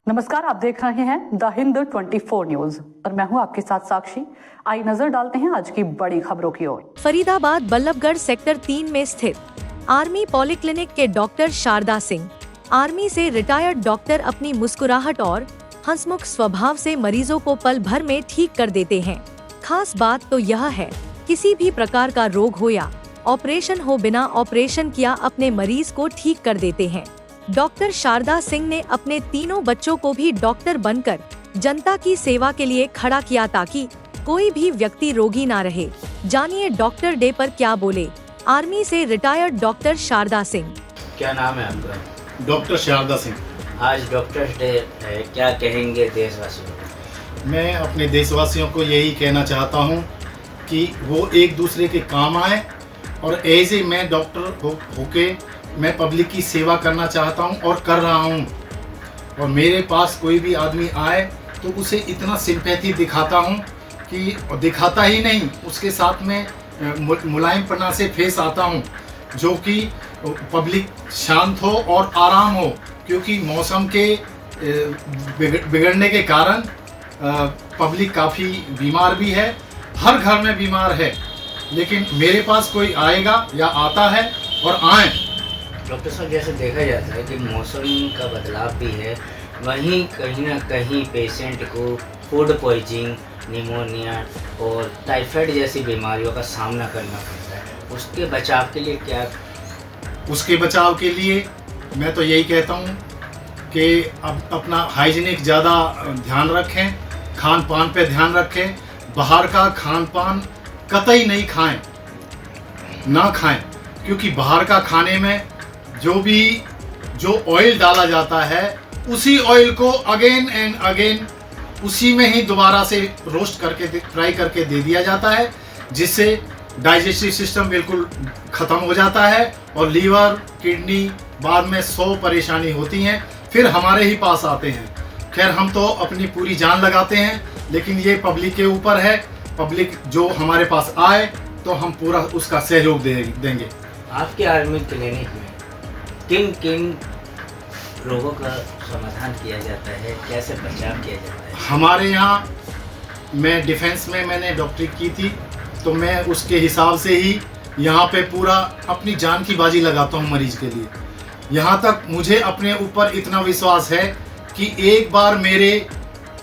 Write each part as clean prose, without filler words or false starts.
नमस्कार, आप देख रहे हैं द हिंद 24 न्यूज और मैं हूं आपके साथ साक्षी। आइए नजर डालते हैं आज की बड़ी खबरों की ओर। फरीदाबाद बल्लभगढ़ सेक्टर 3 में स्थित आर्मी पॉलीक्लिनिक के डॉक्टर शारदा सिंह, आर्मी से रिटायर्ड डॉक्टर, अपनी मुस्कुराहट और हंसमुख स्वभाव से मरीजों को पल भर में ठीक कर देते हैं। खास बात तो यह है, किसी भी प्रकार का रोग हो या ऑपरेशन हो, बिना ऑपरेशन किया अपने मरीज को ठीक कर देते हैं। डॉक्टर शारदा सिंह ने अपने तीनों बच्चों को भी डॉक्टर बनकर जनता की सेवा के लिए खड़ा किया ताकि कोई भी व्यक्ति रोगी ना रहे। जानिए डॉक्टर डे पर क्या बोले आर्मी से रिटायर्ड डॉक्टर शारदा सिंह। क्या नाम है आपका? डॉक्टर शारदा सिंह। आज डॉक्टर्स डे है, क्या कहेंगे देशवासियों को? मैं अपने देशवासियों को यही कहना चाहता हूँ कि वो एक दूसरे के काम आए और एज ए मैं डॉक्टर होके मैं पब्लिक की सेवा करना चाहता हूँ और कर रहा हूँ। और मेरे पास कोई भी आदमी आए तो उसे इतना सिंपैथी दिखाता हूँ कि दिखाता ही नहीं, उसके साथ में मुलायमपना से फेस आता हूँ, जो कि पब्लिक शांत हो और आराम हो। क्योंकि मौसम के बिगड़ने के कारण पब्लिक काफ़ी बीमार भी है, हर घर में बीमार है। लेकिन मेरे पास कोई आएगा या आता है और आए। डॉक्टर साहब, जैसे देखा जाता है कि मौसम का बदलाव भी है, वहीं कहीं ना कहीं पेशेंट को फूड पॉइजनिंग, निमोनिया और टाइफाइड जैसी बीमारियों का सामना करना पड़ता है। उसके बचाव के लिए क्या? उसके बचाव के लिए मैं तो यही कहता हूँ कि अब अपना हाइजीनिक ज़्यादा ध्यान रखें, खान पान पे ध्यान रखें। बाहर का खान पान कतई नहीं खाएं, ना खाएं, क्योंकि बाहर का खाने में जो ऑयल डाला जाता है उसी ऑयल को अगेन एंड अगेन उसी में ही दोबारा से रोस्ट करके फ्राई करके दे दिया जाता है, जिससे डाइजेस्टिव सिस्टम बिल्कुल ख़त्म हो जाता है और लीवर, किडनी बाद में 100 परेशानी होती हैं, फिर हमारे ही पास आते हैं। खैर, हम तो अपनी पूरी जान लगाते हैं, लेकिन ये पब्लिक के ऊपर है। पब्लिक जो हमारे पास आए तो हम पूरा उसका सहयोग देंगे। आपके आर्मी क्लिनिक में किन किन रोगों का समाधान किया जाता है, कैसे बचाव किया जाता है? हमारे यहाँ, मैं डिफेंस में मैंने डॉक्टरी की थी, तो मैं उसके हिसाब से ही यहाँ पे पूरा अपनी जान की बाजी लगाता हूँ मरीज के लिए। यहाँ तक मुझे अपने ऊपर इतना विश्वास है कि एक बार मेरे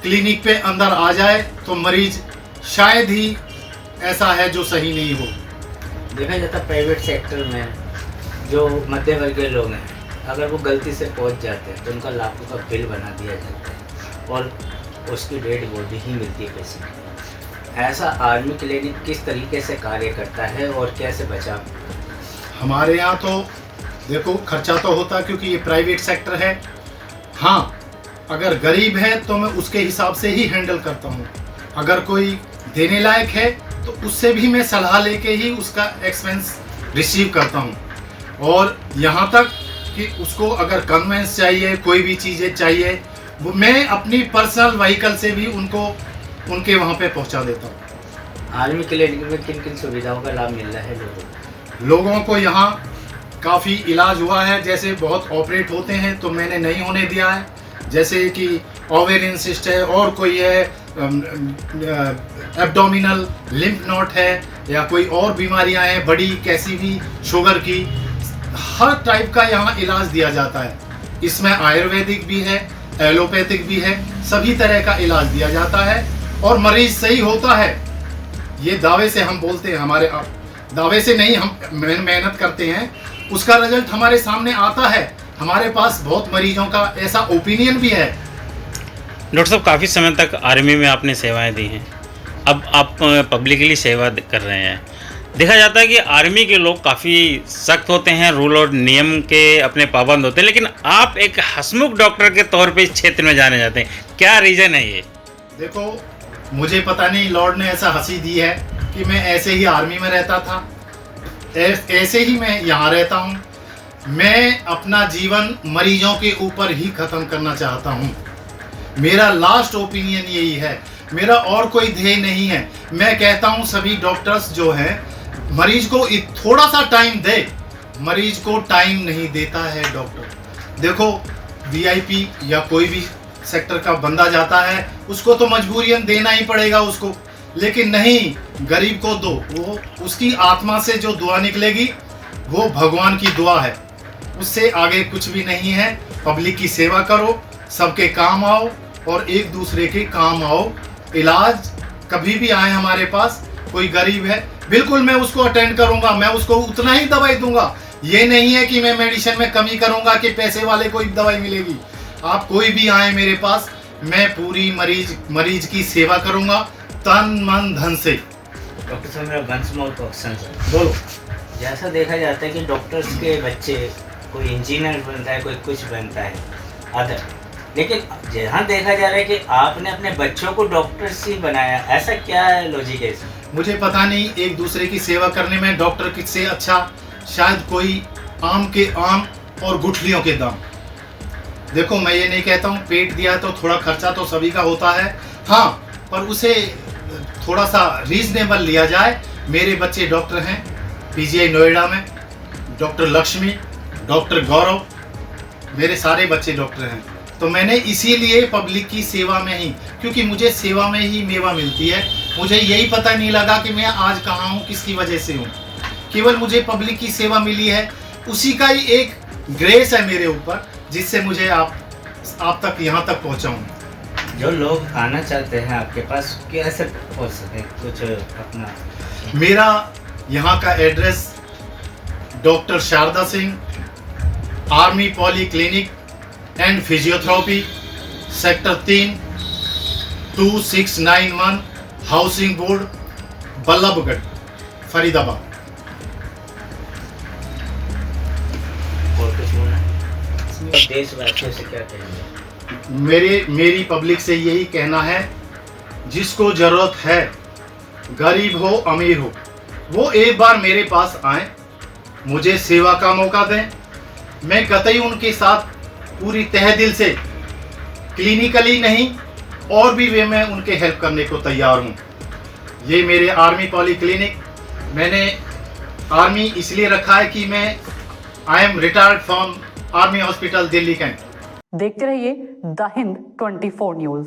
क्लिनिक पे अंदर आ जाए तो मरीज शायद ही ऐसा है जो सही नहीं हो। देखा जाता है प्राइवेट सेक्टर में जो मध्य वर्गीय लोग हैं, अगर वो गलती से पहुंच जाते हैं तो उनका लाखों का बिल बना दिया जाता है और उसकी डेड बॉडी ही मिलती है पेशेंट को। ऐसा आर्मी क्लिनिक किस तरीके से कार्य करता है और कैसे बचाव? हमारे यहाँ तो देखो, खर्चा तो होता क्योंकि ये प्राइवेट सेक्टर है। हाँ, अगर गरीब है तो मैं उसके हिसाब से ही हैंडल करता हूँ। अगर कोई देने लायक है तो उससे भी मैं सलाह लेके ही उसका एक्सपेंस रिसीव करता हूँ। और यहाँ तक कि उसको अगर कन्वेंस चाहिए, कोई भी चीज़ें चाहिए, वो मैं अपनी पर्सनल व्हीकल से भी उनको उनके वहाँ पे पहुँचा देता हूँ। आर्मी क्लिनिक में किन किन सुविधाओं का लाभ मिल रहा है लोगों को? यहाँ काफ़ी इलाज हुआ है। जैसे बहुत ऑपरेट होते हैं तो मैंने नहीं होने दिया है, जैसे कि ओवेरियन सिस्ट है, और कोई है एब्डोमिनल लिम्फ नोड है, या कोई और बीमारियां हैं बड़ी, कैसी भी, शुगर की, हर टाइप का यहाँ इलाज दिया जाता है। इसमें आयुर्वेदिक भी है, एलोपैथिक भी है, सभी तरह का इलाज दिया जाता है और मरीज सही होता है। ये दावे से हम बोलते हैं, हमारे दावे से नहीं, हम मेहनत करते हैं, उसका रिजल्ट हमारे सामने आता है। हमारे पास बहुत मरीजों का ऐसा ओपिनियन भी है। डॉक्टर साहब, काफ़ी समय तक आर्मी में आपने सेवाएं दी हैं, अब आप पब्लिकली सेवा कर रहे हैं। देखा जाता है कि आर्मी के लोग काफ़ी सख्त होते हैं, रूल और नियम के अपने पाबंद होते हैं, लेकिन आप एक हंसमुख डॉक्टर के तौर पे इस क्षेत्र में जाने जाते हैं। क्या रीज़न है ये? देखो, मुझे पता नहीं, लॉर्ड ने ऐसा हंसी दी है कि मैं ऐसे ही आर्मी में रहता था, ऐसे ही मैं यहाँ रहता हूँ। मैं अपना जीवन मरीजों के ऊपर ही ख़त्म करना चाहता हूँ। मेरा लास्ट ओपिनियन यही है, मेरा और कोई ध्येय नहीं है। मैं कहता हूँ सभी डॉक्टर्स जो हैं, मरीज को थोड़ा सा टाइम दे। मरीज को टाइम नहीं देता है डॉक्टर। देखो, वीआईपी या कोई भी सेक्टर का बंदा जाता है उसको तो मजबूरियन देना ही पड़ेगा उसको, लेकिन नहीं, गरीब को दो, वो उसकी आत्मा से जो दुआ निकलेगी वो भगवान की दुआ है, उससे आगे कुछ भी नहीं है। पब्लिक की सेवा करो, सबके काम आओ और एक दूसरे के काम आओ। इलाज कभी भी आए हमारे पास, कोई गरीब है बिल्कुल मैं उसको अटेंड करूंगा, मैं उसको उतना ही दवाई दूंगा। ये नहीं है कि मैं मेडिसिन में कमी करूंगा कि पैसे वाले को ही दवाई मिलेगी। आप कोई भी आए मेरे पास, मैं पूरी मरीज की सेवा करूंगा तन मन धन से। डॉक्टर साहब मेरा वन स्मॉल क्वेश्चन सर, बोलो। जैसा देखा जाता है कि डॉक्टर्स के बच्चे कोई इंजीनियर बनता है, कोई कुछ बनता है अदर, लेकिन जहाँ देखा जा रहा है कि आपने अपने बच्चों को डॉक्टर्स ही बनाया, ऐसा क्या लॉजिक है इसमें? मुझे पता नहीं, एक दूसरे की सेवा करने में डॉक्टर किससे अच्छा शायद कोई आम के आम और गुठलियों के दाम। देखो मैं ये नहीं कहता हूँ पेट दिया तो थोड़ा खर्चा तो सभी का होता है, हाँ, पर उसे थोड़ा सा रीजनेबल लिया जाए। मेरे बच्चे डॉक्टर हैं पीजीआई नोएडा में, डॉक्टर लक्ष्मी, डॉक्टर गौरव, मेरे सारे बच्चे डॉक्टर हैं। तो मैंने इसीलिए पब्लिक की सेवा में ही, क्योंकि मुझे सेवा में ही मेवा मिलती है, मुझे यही पता नहीं लगा कि मैं आज कहाँ हूँ, किसकी वजह से हूँ। केवल मुझे पब्लिक की सेवा मिली है, उसी का ही एक ग्रेस है मेरे ऊपर, जिससे मुझे आप तक यहाँ तक पहुँचाऊँ। जो लोग आना चाहते हैं आपके पास कैसे पहुँच सके, कुछ अपना? मेरा यहाँ का address doctor Sharda Singh, army poly clinic and physiotherapy, sector 3, 2691 housing board, Ballabhgarh, Faridabad. और कुछ बोलना है? देशवासियों से क्या कहेंगे? मेरी पब्लिक से यही कहना है, जिसको जरूरत है, गरीब हो अमीर हो, वो एक बार मेरे पास आए, मुझे सेवा का मौका दें। मैं कतई उनके साथ पूरी तहे दिल से, क्लिनिकली नहीं और भी वे में उनके हेल्प करने को तैयार हूँ। ये मेरे आर्मी पॉली क्लिनिक, मैंने आर्मी इसलिए रखा है कि मैं I am retired from army hospital Delhi cantt. देखते रहिए द हिंद 24 न्यूज।